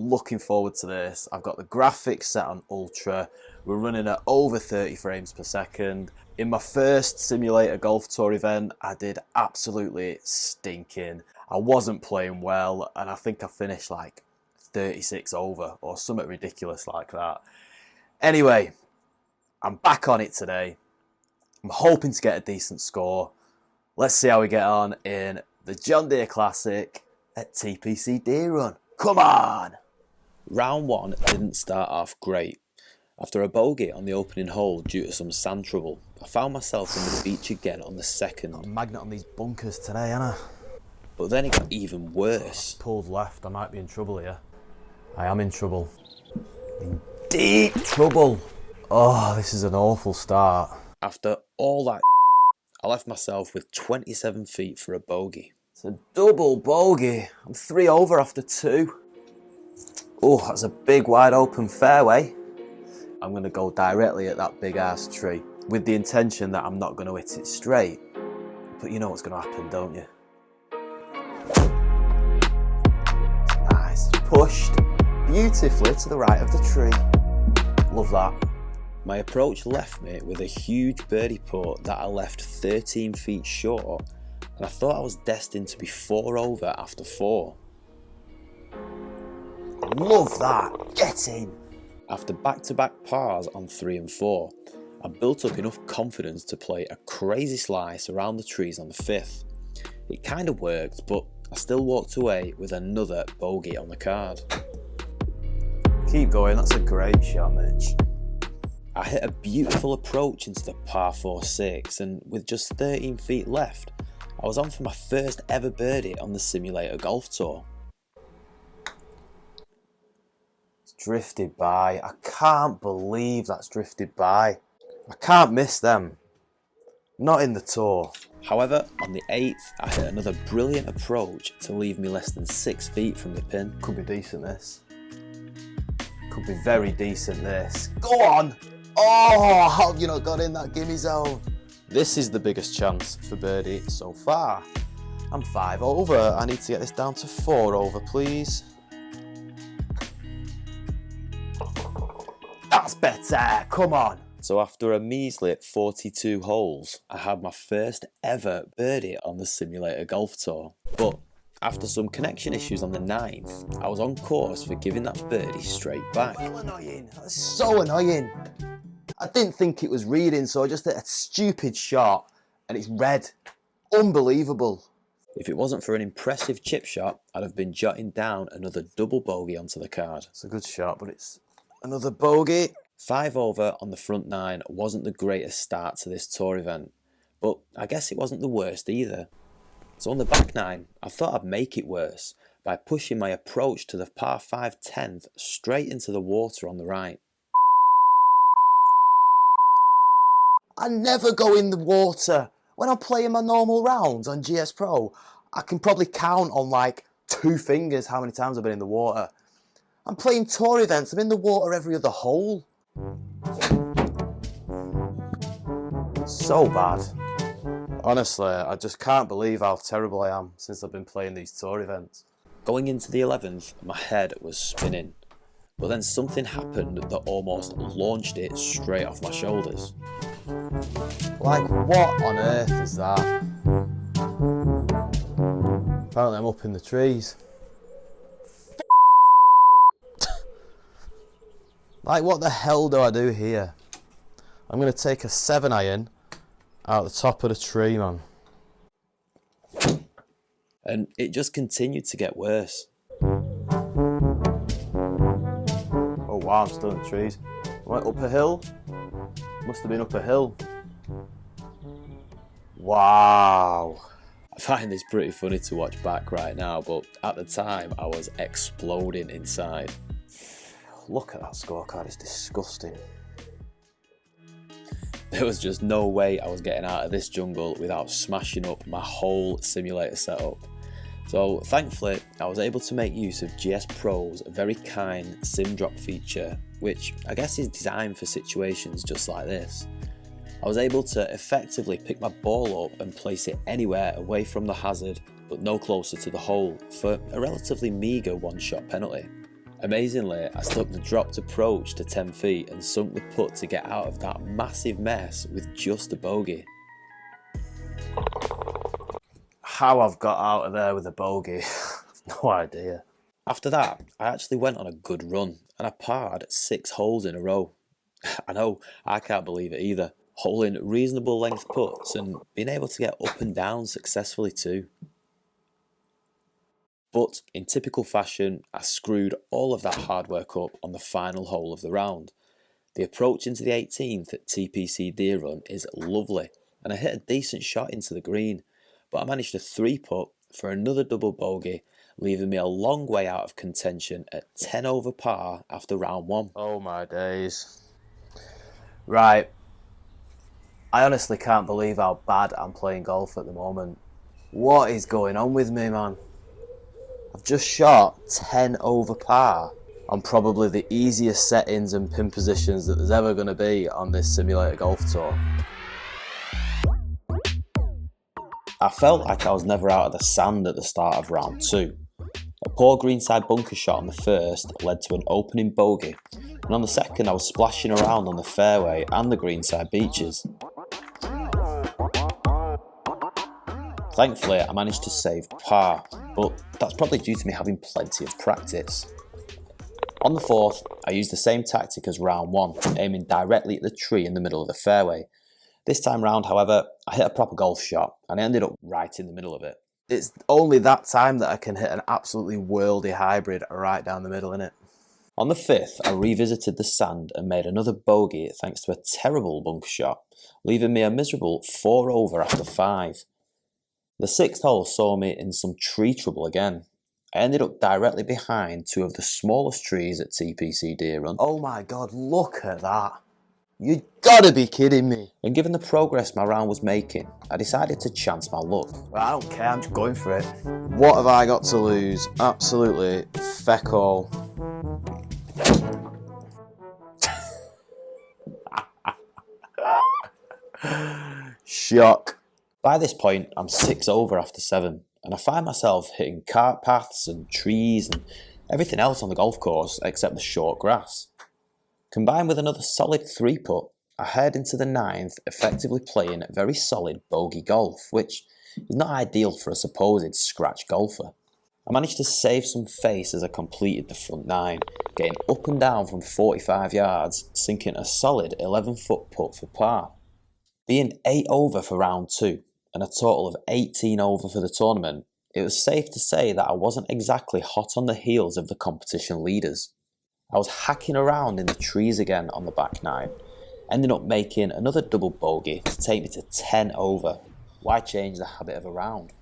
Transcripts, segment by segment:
I'm looking forward to this. I've got the graphics set on ultra. We're running at over 30 frames per second. In my first simulator golf tour event, I did absolutely stinking. I wasn't playing well, and I think I finished like 36 over or something ridiculous like that. Anyway, I'm back on it today. I'm hoping to get a decent score. Let's see how we get on in the John Deere Classic at TPC Deere Run. Come on! Round one didn't start off great. After a bogey on the opening hole due to some sand trouble, I found myself in the beach again on the second. Got a magnet on these bunkers today, Anna. But then it got even worse. Pulled left, I might be in trouble here. I am in trouble. In deep trouble. Oh, this is an awful start. After all that, I left myself with 27 feet for a bogey. It's a double bogey. I'm 3 over after 2. Oh, that's a big wide open fairway. I'm going to go directly at that big ass tree with the intention that I'm not going to hit it straight. But you know what's going to happen, don't you? Nice. It's pushed beautifully to the right of the tree. Love that. My approach left me with a huge birdie putt that I left 13 feet short, and I thought I was destined to be 4 over after 4. Love that. Get in. After back-to-back pars on 3 and 4, I built up enough confidence to play a crazy slice around the trees on the 5th. It kind of worked, but I still walked away with another bogey on the card. Keep going, that's a great shot, Mitch. I hit a beautiful approach into the par 4-6, and with just 13 feet left, I was on for my first ever birdie on the simulator golf tour. Drifted by. I can't believe that's drifted by. I can't miss them. Not in the tour. However, on the 8th, I hit another brilliant approach to leave me less than 6 feet from the pin. Could be decent, this. Could be very decent, this. Go on! Oh, how have you not got in that gimme zone? This is the biggest chance for birdie so far. I'm 5 over. I need to get this down to 4 over, please. That's better, come on. So after a measly 42 holes, I had my first ever birdie on the simulator golf tour. But after some connection issues on the 9th, I was on course for giving that birdie straight back. Well annoying, that's so annoying. I didn't think it was reading, so I just hit a stupid shot and it's red. Unbelievable. If it wasn't for an impressive chip shot, I'd have been jotting down another double bogey onto the card. It's a good shot, but it's another bogey. 5 over on the front 9 wasn't the greatest start to this tour event, but I guess it wasn't the worst either. So on the back 9, I thought I'd make it worse by pushing my approach to the par 5 10th straight into the water on the right. I never go in the water. When I'm playing my normal rounds on GSPro, I can probably count on like 2 fingers how many times I've been in the water. I'm playing tour events, I'm in the water every other hole. So bad. Honestly, I just can't believe how terrible I am since I've been playing these tour events. Going into the 11th, my head was spinning, but then something happened that almost launched it straight off my shoulders. Like, what on earth is that? Apparently I'm up in the trees. Like, what the hell do I do here? I'm going to take a 7-iron out the top of the tree, man. And it just continued to get worse. Oh wow, I'm still in the trees. Went up a hill. Must have been up a hill. Wow. I find this pretty funny to watch back right now, but at the time I was exploding inside. Look at that scorecard, it's disgusting. There was just no way I was getting out of this jungle without smashing up my whole simulator setup. So thankfully, I was able to make use of GSPro's very kind sim drop feature, which I guess is designed for situations just like this. I was able to effectively pick my ball up and place it anywhere away from the hazard, but no closer to the hole, for a relatively meagre one-shot penalty. Amazingly, I stuck the dropped approach to 10 feet and sunk the putt to get out of that massive mess with just a bogey. How I've got out of there with a bogey, no idea. After that, I actually went on a good run and I parred 6 holes in a row. I know, I can't believe it either. Holing reasonable length putts and being able to get up and down successfully too. But in typical fashion, I screwed all of that hard work up on the final hole of the round. The approach into the 18th at TPC Deere Run is lovely and I hit a decent shot into the green, but I managed to 3-putt for another double bogey, leaving me a long way out of contention at 10 over par after round 1. Oh my days. Right. I honestly can't believe how bad I'm playing golf at the moment. What is going on with me, man? I've just shot 10 over par on probably the easiest settings and pin positions that there's ever going to be on this simulator golf tour. I felt like I was never out of the sand at the start of round 2. A poor greenside bunker shot on the first led to an opening bogey, and on the second I was splashing around on the fairway and the greenside beaches. Thankfully I managed to save par, but that's probably due to me having plenty of practice. On the fourth, I used the same tactic as round 1, aiming directly at the tree in the middle of the fairway. This time round, however, I hit a proper golf shot and I ended up right in the middle of it. It's only that time that I can hit an absolutely worldy hybrid right down the middle, innit? On the fifth, I revisited the sand and made another bogey thanks to a terrible bunker shot, leaving me a miserable 4 over after 5. The sixth hole saw me in some tree trouble again. I ended up directly behind 2 of the smallest trees at TPC Deere Run. Oh my god, look at that. You gotta be kidding me. And given the progress my round was making, I decided to chance my luck. I don't care, I'm just going for it. What have I got to lose? Absolutely feck all. Shock. By this point, I'm 6 over after 7, and I find myself hitting cart paths and trees and everything else on the golf course except the short grass. Combined with another solid 3-putt, I head into the 9th, effectively playing very solid bogey golf, which is not ideal for a supposed scratch golfer. I managed to save some face as I completed the front 9, getting up and down from 45 yards, sinking a solid 11-foot putt for par. Being 8 over for round 2, and a total of 18 over for the tournament, it was safe to say that I wasn't exactly hot on the heels of the competition leaders. I was hacking around in the trees again on the back 9, ending up making another double bogey to take me to 10 over. Why change the habit of a round?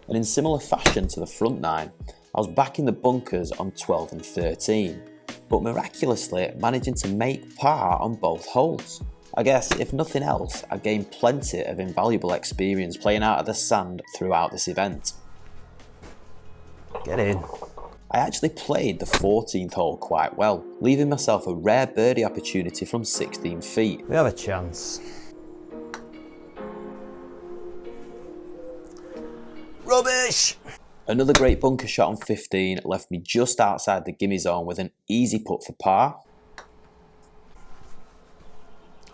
And in similar fashion to the front 9, I was back in the bunkers on 12 and 13, but miraculously managing to make par on both holes. I guess, if nothing else, I gained plenty of invaluable experience playing out of the sand throughout this event. Get in. I actually played the 14th hole quite well, leaving myself a rare birdie opportunity from 16 feet. We have a chance. Rubbish! Another great bunker shot on 15 left me just outside the gimme zone with an easy putt for par.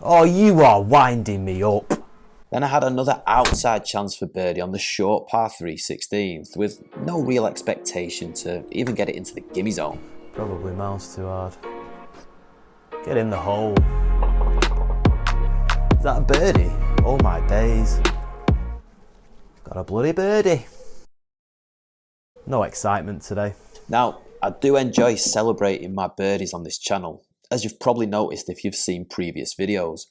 Oh, you are winding me up. Then I had another outside chance for birdie on the short par 3 16th with no real expectation to even get it into the gimme zone. Probably mouse too hard. Get in the hole. Is that a birdie? Oh my days. Got a bloody birdie. No excitement today. Now, I do enjoy celebrating my birdies on this channel, as you've probably noticed if you've seen previous videos.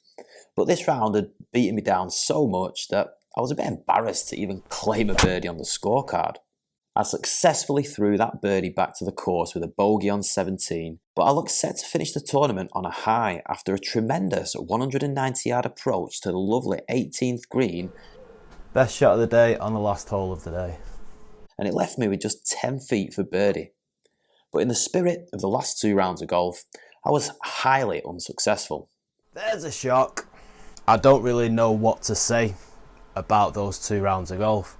But this round had beaten me down so much that I was a bit embarrassed to even claim a birdie on the scorecard. I successfully threw that birdie back to the course with a bogey on 17, but I looked set to finish the tournament on a high after a tremendous 190-yard approach to the lovely 18th green. Best shot of the day on the last hole of the day. And it left me with just 10 feet for birdie. But in the spirit of the last 2 rounds of golf, I was highly unsuccessful. There's a shock. I don't really know what to say about those 2 rounds of golf,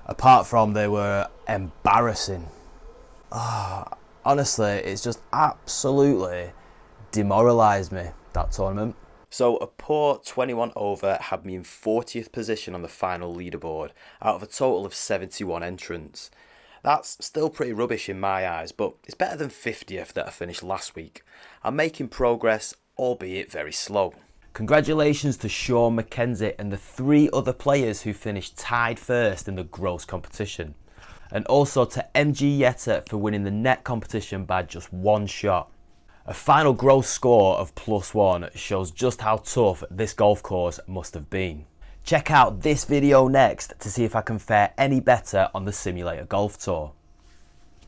apart from they were embarrassing. Honestly, it's just absolutely demoralised me, that tournament. So a poor 21 over had me in 40th position on the final leaderboard out of a total of 71 entrants. That's still pretty rubbish in my eyes, but it's better than 50th that I finished last week. I'm making progress, albeit very slow. Congratulations to Sean McKenzie and the 3 other players who finished tied first in the gross competition. And also to MG Yetta for winning the net competition by just 1 shot. A final gross score of +1 shows just how tough this golf course must have been. Check out this video next to see if I can fare any better on the Simulator Golf Tour.